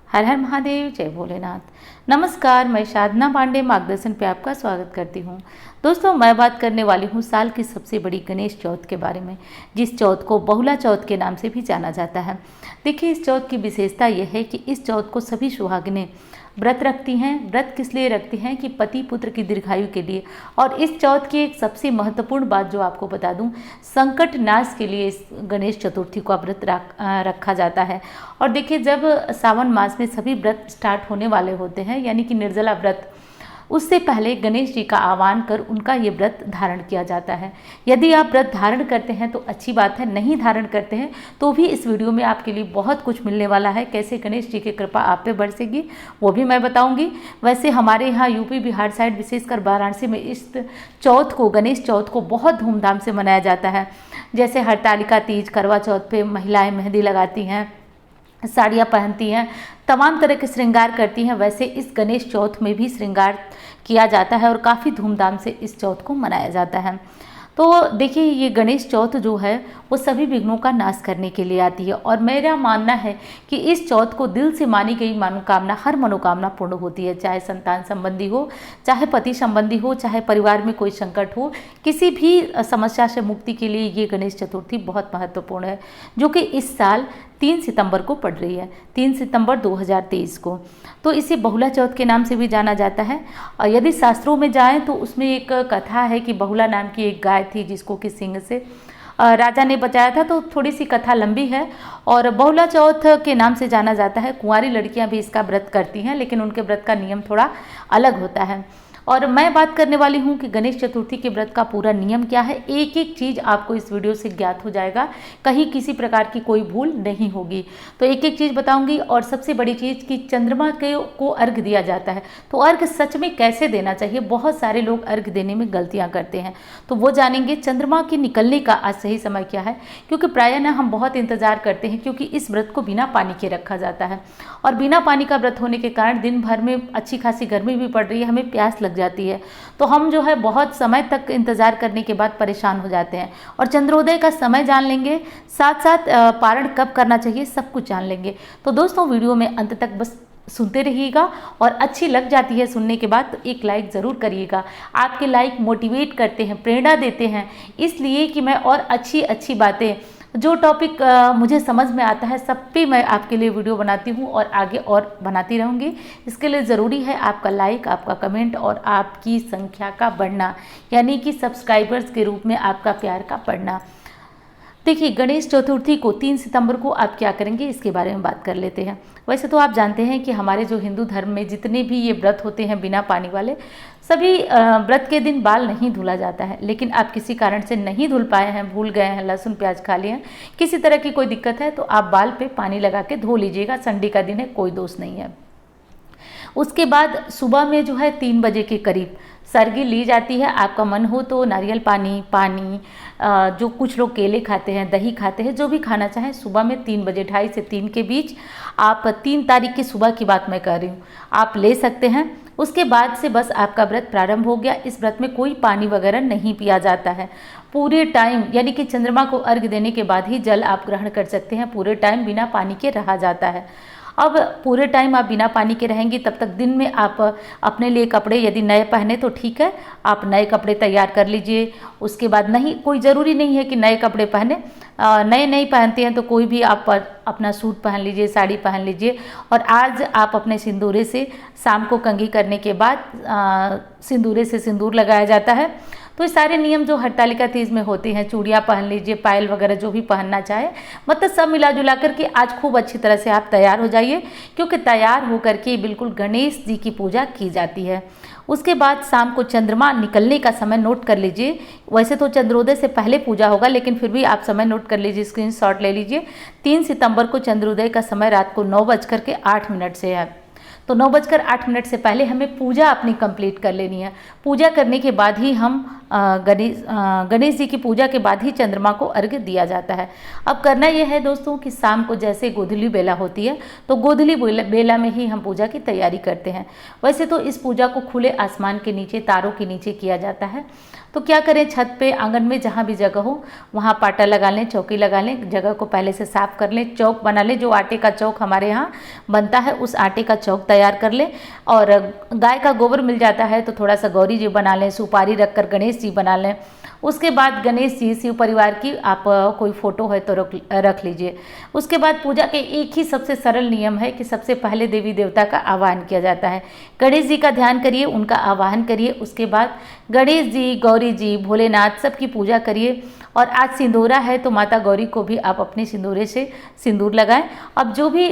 हर हर महादेव, जय भोलेनाथ। नमस्कार, मैं साधना पांडे मार्गदर्शन पे आपका स्वागत करती हूँ। दोस्तों, मैं बात करने वाली हूँ साल की सबसे बड़ी गणेश चौथ के बारे में, जिस चौथ को बहुला चौथ के नाम से भी जाना जाता है। देखिए, इस चौथ की विशेषता यह है कि इस चौथ को सभी सुहागिनें व्रत रखती हैं। व्रत किस लिए रखती हैं कि पति पुत्र की दीर्घायु के लिए। और इस चौथ की एक सबसे महत्वपूर्ण बात जो आपको बता दूं, संकट नाश के लिए इस गणेश चतुर्थी का व्रत रखा जाता है। और देखिए, जब सावन मास में सभी व्रत स्टार्ट होने वाले होते हैं, यानी कि निर्जला व्रत, उससे पहले गणेश जी का आह्वान कर उनका ये व्रत धारण किया जाता है। यदि आप व्रत धारण करते हैं तो अच्छी बात है, नहीं धारण करते हैं तो भी इस वीडियो में आपके लिए बहुत कुछ मिलने वाला है। कैसे गणेश जी की कृपा आप पे बरसेगी वो भी मैं बताऊंगी। वैसे हमारे यहाँ यूपी बिहार साइड, विशेषकर वाराणसी में इस चौथ को, गणेश चौथ को बहुत धूमधाम से मनाया जाता है। जैसे हरतालिका तीज, करवा चौथ पे महिलाएँ मेहंदी लगाती हैं, साड़ियाँ पहनती हैं, तमाम तरह के श्रृंगार करती हैं। वैसे इस गणेश चौथ में भी श्रृंगार किया जाता है और काफ़ी धूमधाम से इस चौथ को मनाया जाता है। तो देखिए, ये गणेश चौथ जो है वो सभी विघ्नों का नाश करने के लिए आती है। और मेरा मानना है कि इस चौथ को दिल से मानी गई मनोकामना, हर मनोकामना पूर्ण होती है। चाहे संतान संबंधी हो, चाहे पति संबंधी हो, चाहे परिवार में कोई संकट हो, किसी भी समस्या से मुक्ति के लिए ये गणेश चतुर्थी बहुत महत्वपूर्ण है, जो कि इस साल 3 सितंबर को पड़ रही है, 3 सितंबर 2023 को। तो इसे बहुला चौथ के नाम से भी जाना जाता है। और यदि शास्त्रों में जाएं तो उसमें एक कथा है कि बहुला नाम की एक गाय थी, जिसको कि सिंह से राजा ने बचाया था। तो थोड़ी सी कथा लंबी है और बहुला चौथ के नाम से जाना जाता है। कुंवारी लड़कियां भी इसका व्रत करती हैं, लेकिन उनके व्रत का नियम थोड़ा अलग होता है। और मैं बात करने वाली हूँ कि गणेश चतुर्थी के व्रत का पूरा नियम क्या है। एक एक चीज़ आपको इस वीडियो से ज्ञात हो जाएगा, कहीं किसी प्रकार की कोई भूल नहीं होगी। तो एक एक चीज़ बताऊंगी। और सबसे बड़ी चीज़ कि चंद्रमा को अर्घ दिया जाता है, तो अर्घ सच में कैसे देना चाहिए। बहुत सारे लोग अर्घ देने में गलतियाँ करते हैं, तो वो जानेंगे। चंद्रमा के निकलने का आज सही समय क्या है, क्योंकि प्रायः ना हम बहुत इंतजार करते हैं, क्योंकि इस व्रत को बिना पानी के रखा जाता है। और बिना पानी का व्रत होने के कारण दिन भर में अच्छी खासी गर्मी भी पड़ रही है, हमें प्यास लग जाती है, तो हम जो है बहुत समय तक इंतजार करने के बाद परेशान हो जाते हैं। और चंद्रोदय का समय जान लेंगे, साथ साथ पारण कब करना चाहिए, सब कुछ जान लेंगे। तो दोस्तों, वीडियो में अंत तक बस सुनते रहिएगा, और अच्छी लग जाती है सुनने के बाद तो एक लाइक ज़रूर करिएगा। आपके लाइक मोटिवेट करते हैं, प्रेरणा देते हैं, इसलिए कि मैं और अच्छी अच्छी बातें, जो टॉपिक मुझे समझ में आता है, सब पे मैं आपके लिए वीडियो बनाती हूँ और आगे और बनाती रहूँगी। इसके लिए ज़रूरी है आपका लाइक, आपका कमेंट और आपकी संख्या का बढ़ना, यानी कि सब्सक्राइबर्स के रूप में आपका प्यार का बढ़ना। देखिए, गणेश चतुर्थी को 3 सितंबर को आप क्या करेंगे, इसके बारे में बात कर लेते हैं। वैसे तो आप जानते हैं कि हमारे जो हिंदू धर्म में जितने भी ये व्रत होते हैं बिना पानी वाले, सभी व्रत के दिन बाल नहीं धुला जाता है। लेकिन आप किसी कारण से नहीं धुल पाए हैं, भूल गए हैं, लहसुन प्याज खा लिए हैं, किसी तरह की कोई दिक्कत है, तो आप बाल पे पानी लगा के धो लीजिएगा। संडे का दिन है, कोई दोष नहीं है। उसके बाद सुबह में जो है 3 बजे के करीब सरगी ली जाती है। आपका मन हो तो नारियल पानी, जो कुछ लोग केले खाते हैं, दही खाते हैं, जो भी खाना चाहें, सुबह में 3 बजे, 2:30 से 3 के बीच, आप 3 तारीख की सुबह की बात मैं कर रही हूँ, आप ले सकते हैं। उसके बाद से बस आपका व्रत प्रारंभ हो गया। इस व्रत में कोई पानी वगैरह नहीं पिया जाता है। पूरे टाइम, यानी कि चंद्रमा को अर्घ देने के बाद ही जल आप ग्रहण कर सकते हैं। पूरे टाइम बिना पानी के रहा जाता है। अब पूरे टाइम आप बिना पानी के रहेंगी, तब तक दिन में आप अपने लिए कपड़े, यदि नए पहने तो ठीक है, आप नए कपड़े तैयार कर लीजिए। उसके बाद नहीं, कोई ज़रूरी नहीं है कि नए कपड़े पहने, नए नहीं पहनते हैं तो कोई भी आप अपना सूट पहन लीजिए, साड़ी पहन लीजिए। और आज आप अपने सिंदूरे से, शाम को कंघी करने के बाद सिंदूरे से सिंदूर लगाया जाता है। तो ये सारे नियम जो हरतालिका तीज में होते हैं, चूड़ियाँ पहन लीजिए, पायल वगैरह जो भी पहनना चाहे, मतलब सब मिला जुला करके आज खूब अच्छी तरह से आप तैयार हो जाइए, क्योंकि तैयार होकर के बिल्कुल गणेश जी की पूजा की जाती है। उसके बाद शाम को चंद्रमा निकलने का समय नोट कर लीजिए। वैसे तो चंद्रोदय से पहले पूजा होगा, लेकिन फिर भी आप समय नोट कर लीजिए, स्क्रीनशॉट ले लीजिए। 3 सितंबर को चंद्रोदय का समय रात को 9:08 से है। तो 9:08 से पहले हमें पूजा अपनी कंप्लीट कर लेनी है। पूजा करने के बाद ही हम गणेश जी की पूजा के बाद ही चंद्रमा को अर्घ्य दिया जाता है। अब करना यह है दोस्तों कि शाम को जैसे गोधूली बेला होती है तो गोधूली बेला में ही हम पूजा की तैयारी करते हैं। वैसे तो इस पूजा को खुले आसमान के नीचे, तारों के नीचे किया जाता है। तो क्या करें, छत पे, आंगन में जहाँ भी जगह हो वहाँ पाटा लगा लें, चौकी लगा लें, जगह को पहले से साफ कर लें, चौक बना लें। जो आटे का चौक हमारे यहाँ बनता है उस आटे का चौक तैयार कर लें। और गाय का गोबर मिल जाता है तो थोड़ा सा गौरी जी बना लें, सुपारी रखकर गणेश जी बना लें। उसके बाद गणेश जी, शिव परिवार की आप कोई फोटो है तो रख लीजिए। उसके बाद पूजा के एक ही सबसे सरल नियम है कि सबसे पहले देवी देवता का आवाहन किया जाता है। गणेश जी का ध्यान करिए, उनका आवाहन करिए। उसके बाद गणेश जी, गौरी जी, भोलेनाथ सबकी पूजा करिए। और आज सिंदूरा है तो माता गौरी को भी आप अपने सिंदूरे से सिंदूर लगाएं। अब जो भी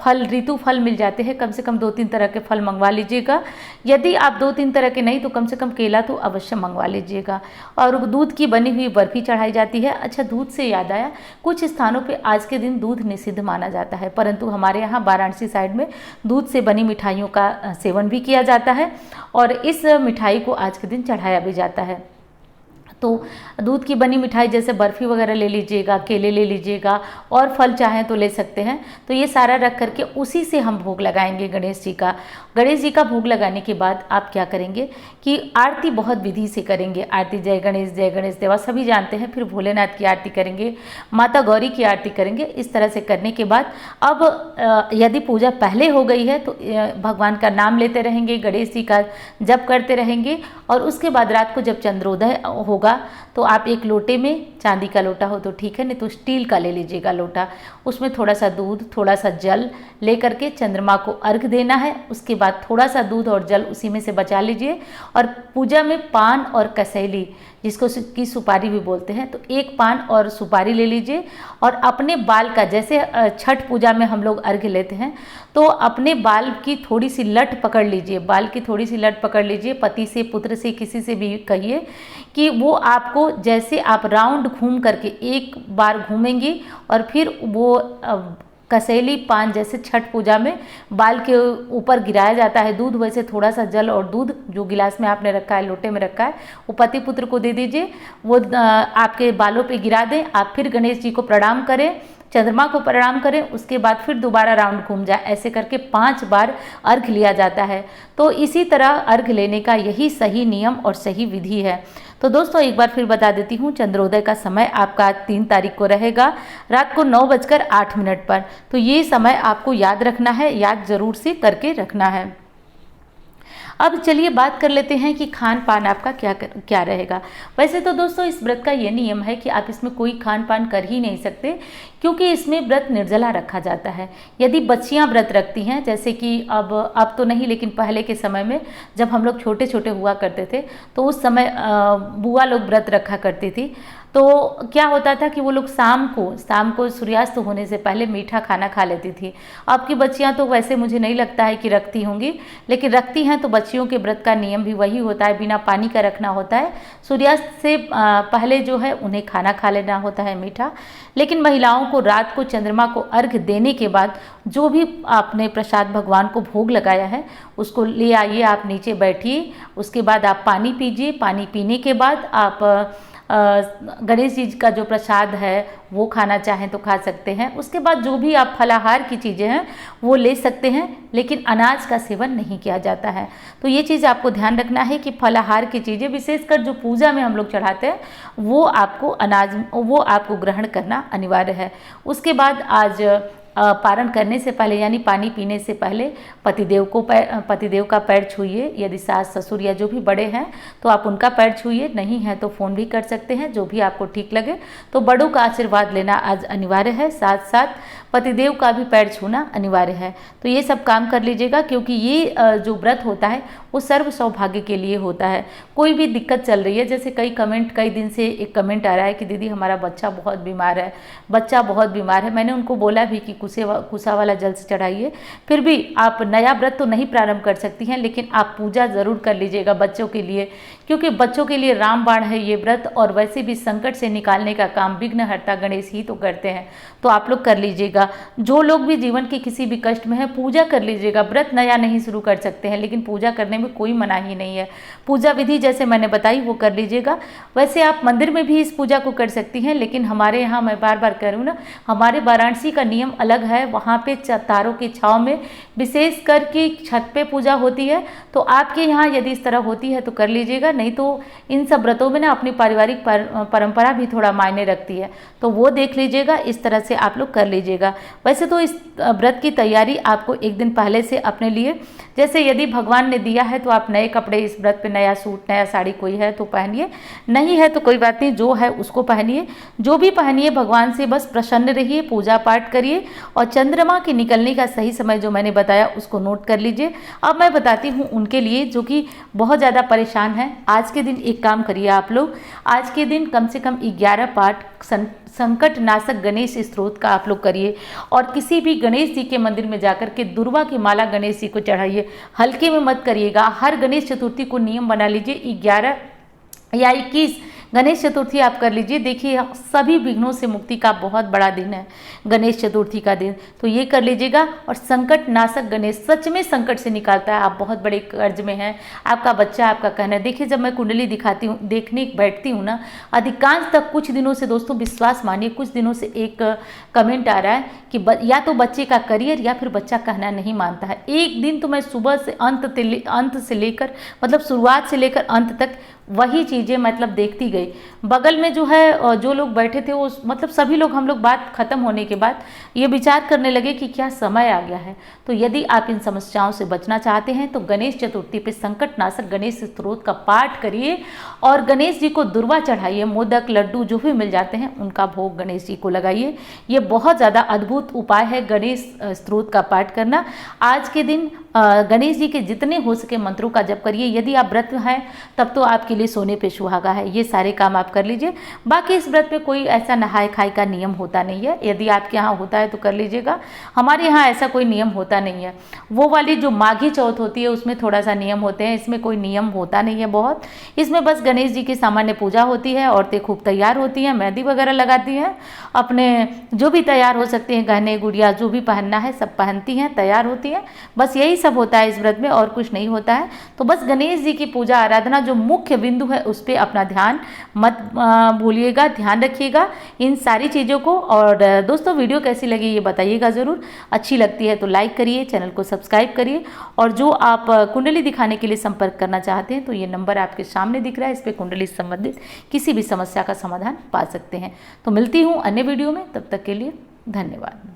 फल, ऋतु फल मिल जाते हैं, कम से कम 2-3 तरह के फल मंगवा लीजिएगा। यदि आप 2-3 तरह के नहीं तो कम से कम केला तो अवश्य मंगवा लीजिएगा। और दूध की बनी हुई बर्फी चढ़ाई जाती है। अच्छा, दूध से याद आया, कुछ स्थानों पे आज के दिन दूध निषिद्ध माना जाता है, परंतु हमारे यहाँ वाराणसी साइड में दूध से बनी मिठाइयों का सेवन भी किया जाता है और इस मिठाई को आज के दिन चढ़ाया भी जाता है। तो दूध की बनी मिठाई जैसे बर्फ़ी वगैरह ले लीजिएगा, केले ले लीजिएगा और फल चाहें तो ले सकते हैं। तो ये सारा रख करके उसी से हम भोग लगाएंगे गणेश जी का। गणेश जी का भोग लगाने के बाद आप क्या करेंगे कि आरती बहुत विधि से करेंगे। आरती जय गणेश देवा सभी जानते हैं। फिर भोलेनाथ की आरती करेंगे, माता गौरी की आरती करेंगे। इस तरह से करने के बाद अब यदि पूजा पहले हो गई है तो भगवान का नाम लेते रहेंगे, गणेश जी का जप करते रहेंगे। और उसके बाद रात को जब चंद्रोदय होगा तो आप एक लोटे में, चांदी का लोटा हो तो ठीक है, नहीं तो स्टील का ले लीजिएगा लोटा, उसमें थोड़ा सा दूध, थोड़ा सा जल लेकर के चंद्रमा को अर्घ देना है। उसके बाद थोड़ा सा दूध और जल उसी में से बचा लीजिए। और पूजा में पान और कसैली, जिसको की सुपारी भी बोलते हैं, तो एक पान और सुपारी ले लीजिए। और अपने बाल का, जैसे छठ पूजा में हम लोग अर्घ लेते हैं, तो अपने बाल की थोड़ी सी लट पकड़ लीजिए, बाल की थोड़ी सी लट पकड़ लीजिए। पति से, पुत्र से, किसी से भी कहिए कि वो आपको, जैसे आप राउंड घूम करके एक बार घूमेंगी और फिर वो कसैली पान जैसे छठ पूजा में बाल के ऊपर गिराया जाता है दूध, वैसे थोड़ा सा जल और दूध जो गिलास में आपने रखा है, लोटे में रखा है, वो पति पुत्र को दे दीजिए। वो आपके बालों पे गिरा दें। आप फिर गणेश जी को प्रणाम करें, चंद्रमा को प्रणाम करें। उसके बाद फिर दोबारा राउंड घूम जाए। ऐसे करके 5 बार अर्घ लिया जाता है। तो इसी तरह अर्घ लेने का यही सही नियम और सही विधि है। तो दोस्तों एक बार फिर बता देती हूँ, चंद्रोदय का समय आपका 3 तारीख को रहेगा रात को 9:08 पर। तो ये समय आपको याद रखना है, याद जरूर से करके रखना है। अब चलिए बात कर लेते हैं कि खान पान आपका क्या रहेगा। वैसे तो दोस्तों इस व्रत का ये नियम है कि आप इसमें कोई खान पान कर ही नहीं सकते, क्योंकि इसमें व्रत निर्जला रखा जाता है। यदि बच्चियां व्रत रखती हैं, जैसे कि अब तो नहीं, लेकिन पहले के समय में जब हम लोग छोटे छोटे हुआ करते थे तो उस समय बुआ लोग व्रत रखा करती थी। तो क्या होता था कि वो लोग शाम को सूर्यास्त होने से पहले मीठा खाना खा लेती थी। अब की बच्चियां तो वैसे मुझे नहीं लगता है कि रखती होंगी, लेकिन रखती हैं तो बच्चियों के व्रत का नियम भी वही होता है, बिना पानी का रखना होता है। सूर्यास्त से पहले जो है उन्हें खाना खा लेना होता है मीठा। लेकिन महिलाओं को रात को चंद्रमा को अर्घ देने के बाद जो भी आपने प्रसाद भगवान को भोग लगाया है उसको ले आइए, आप नीचे बैठिए। उसके बाद आप पानी पीजिए। पानी पीने के बाद आप गणेश जी का जो प्रसाद है वो खाना चाहें तो खा सकते हैं। उसके बाद जो भी आप फलाहार की चीज़ें हैं वो ले सकते हैं, लेकिन अनाज का सेवन नहीं किया जाता है। तो ये चीज़ आपको ध्यान रखना है कि फलाहार की चीज़ें, विशेषकर जो पूजा में हम लोग चढ़ाते हैं, वो आपको ग्रहण करना अनिवार्य है। उसके बाद आज पारण करने से पहले यानी पानी पीने से पहले पतिदेव का पैर छूइए। यदि सास ससुर या जो भी बड़े हैं तो आप उनका पैर छूइए, नहीं है तो फ़ोन भी कर सकते हैं, जो भी आपको ठीक लगे। तो बड़ों का आशीर्वाद लेना आज अनिवार्य है, साथ साथ पतिदेव का भी पैर छूना अनिवार्य है। तो ये सब काम कर लीजिएगा, क्योंकि ये जो व्रत होता है वो सर्व सौभाग्य के लिए होता है। कोई भी दिक्कत चल रही है, जैसे कई दिन से एक कमेंट आ रहा है कि दीदी हमारा बच्चा बहुत बीमार है। मैंने उनको बोला भी कि कुछ कुसा वाला जल से चढ़ाइए। फिर भी आप नया व्रत तो नहीं प्रारंभ कर सकती हैं, लेकिन आप पूजा ज़रूर कर लीजिएगा बच्चों के लिए, क्योंकि बच्चों के लिए रामबाण है ये व्रत, और वैसे भी संकट से निकालने का काम विघ्नहर्ता गणेश ही तो करते हैं। तो आप लोग कर लीजिएगा। जो लोग भी जीवन के किसी भी कष्ट में है, पूजा कर लीजिएगा। व्रत नया नहीं शुरू कर सकते हैं, लेकिन पूजा करने में कोई मनाही नहीं है। पूजा विधि जैसे मैंने बताई वो कर लीजिएगा। वैसे आप मंदिर में भी इस पूजा को कर सकती हैं, लेकिन हमारे यहाँ, मैं बार बार कह रही हूँ ना, हमारे वाराणसी का नियम अलग है। वहाँ पे तारों की छाँव में विशेष करके छत पे पूजा होती है। तो आपके यहाँ यदि इस तरह होती है तो कर लीजिएगा, नहीं तो इन सब व्रतों में ना अपनी पारिवारिक परंपरा भी थोड़ा मायने रखती है, तो वो देख लीजिएगा। इस तरह से आप लोग कर लीजिएगा। वैसे तो इस व्रत की तैयारी आपको एक दिन पहले से अपने लिए, जैसे यदि भगवान ने दिया है तो आप नए कपड़े इस व्रत पे, नया सूट नया साड़ी कोई है तो पहनिए, नहीं है तो कोई बात नहीं, जो है उसको पहनिए। जो भी पहनिए, भगवान से बस प्रसन्न रहिए, पूजा पाठ करिए, और चंद्रमा के निकलने का सही समय जो मैंने बताया उसको नोट कर लीजिए। अब मैं बताती हूँ उनके लिए जो कि बहुत ज़्यादा परेशान है। आज के दिन एक काम करिए आप लोग, आज के दिन कम से कम 11 पाठ संकट नाशक गणेश स्त्रोत का आप लोग करिए, और किसी भी गणेश जी के मंदिर में जाकर के दुर्वा की माला गणेश जी को चढ़ाइए। हल्के में मत करिएगा। हर गणेश चतुर्थी को नियम बना लीजिए, 11 या 21 गणेश चतुर्थी आप कर लीजिए। देखिए, सभी विघ्नों से मुक्ति का बहुत बड़ा दिन है गणेश चतुर्थी का दिन, तो ये कर लीजिएगा। और संकट नाशक गणेश सच में संकट से निकालता है। आप बहुत बड़े कर्ज में हैं, आपका बच्चा, आपका कहना है। देखिए, जब मैं कुंडली दिखाती हूँ, देखने बैठती हूँ ना, अधिकांश तक कुछ दिनों से, दोस्तों विश्वास मानिए, कुछ दिनों से एक कमेंट आ रहा है कि या तो बच्चे का करियर या फिर बच्चा कहना नहीं मानता है। एक दिन तो मैं सुबह से अंत से लेकर, मतलब शुरुआत से लेकर अंत तक वही चीज़ें मतलब देखती गई। बगल में जो है, जो लोग बैठे थे, वो मतलब सभी लोग, हम लोग बात खत्म होने के बाद ये विचार करने लगे कि क्या समय आ गया है। तो यदि आप इन समस्याओं से बचना चाहते हैं तो गणेश चतुर्थी पे संकट नाशक गणेश स्त्रोत का पाठ करिए, और गणेश जी को दुर्वा चढ़ाइए। मोदक, लड्डू जो भी मिल जाते हैं उनका भोग गणेश जी को लगाइए। ये बहुत ज़्यादा अद्भुत उपाय है गणेश स्त्रोत का पाठ करना। आज के दिन गणेश जी के जितने हो सके मंत्रों का जप करिए। यदि आप व्रत हैं तब तो आपके लिए सोने पे सुहागा है। ये सारे काम आप कर लीजिए। बाकी इस व्रत पे कोई ऐसा नहाय खाए का नियम होता नहीं है। यदि आपके यहाँ होता है तो कर लीजिएगा, हमारे यहाँ ऐसा कोई नियम होता नहीं है। वो वाली जो माघी चौथ होती है उसमें थोड़ा सा नियम होते हैं, इसमें कोई नियम होता नहीं है बहुत। इसमें बस गणेश जी की सामान्य पूजा होती है, औरतें खूब तैयार होती हैं, मेहंदी वगैरह लगाती हैं, अपने जो भी तैयार हो सकते हैं, गहने गुड़िया जो भी पहनना है सब पहनती हैं, तैयार होती हैं। बस यही सब होता है इस व्रत में, और कुछ नहीं होता है। तो बस गणेश जी की पूजा आराधना जो मुख्य बिंदु है उस पर अपना ध्यान मत भूलिएगा, ध्यान रखिएगा इन सारी चीज़ों को। और दोस्तों, वीडियो कैसी लगी ये बताइएगा ज़रूर। अच्छी लगती है तो लाइक करिए, चैनल को सब्सक्राइब करिए, और जो आप कुंडली दिखाने के लिए संपर्क करना चाहते हैं तो ये नंबर आपके सामने दिख रहा है, इस पर कुंडली से संबंधित किसी भी समस्या का समाधान पा सकते हैं। तो मिलती हूँ अन्य वीडियो में, तब तक के लिए धन्यवाद।